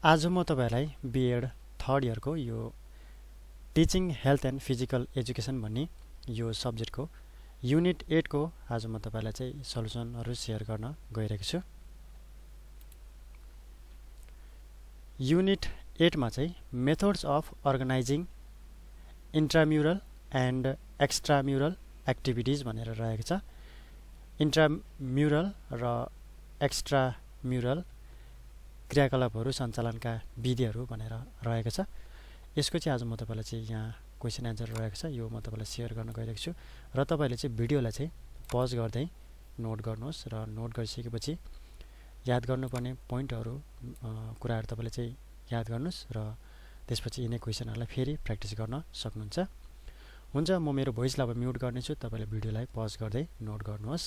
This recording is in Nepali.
आज म तपाईहरुलाई B.Ed थर्ड इयरको यो teaching health and physical education भन्ने यो सब्जेक्टको युनिट 8 को आज म तपाईहरुलाई चाहिँ सल्युसनहरु शेयर गर्न गइरहेको छु। युनिट 8 मा चाहिँ methods of organising intramural and extramural activities भनेर रहेको छ। इन्ट्राम्युरल र एक्स्ट्राम्युरल क्रियाकलापहरु सञ्चालनका विधिहरु भनेर रहेको छ। यसको चाहिँ आज म तपाईलाई चाहिँ यहाँ क्वेशन आन्सर रहेको छ, यो म तपाईलाई शेयर गर्न गइरहेको छु र तपाईले चाहिँ भिडियोलाई चाहिँ पज गर्दै नोट गर्नुहोस् र नोट गरिसकेपछि याद गर्नुपर्ने पोइन्टहरु कुराहरु तपाईले चाहिँ याद गर्नुस् र त्यसपछि यिनै क्वेशनहरुलाई फेरि प्र्याक्टिस गर्न सक्नुहुन्छ। हुन्छ, म मेरो भोइसलाई अब म्युट गर्ने छु, तपाईले भिडियोलाई पज गर्दै नोट गर्नुहोस्।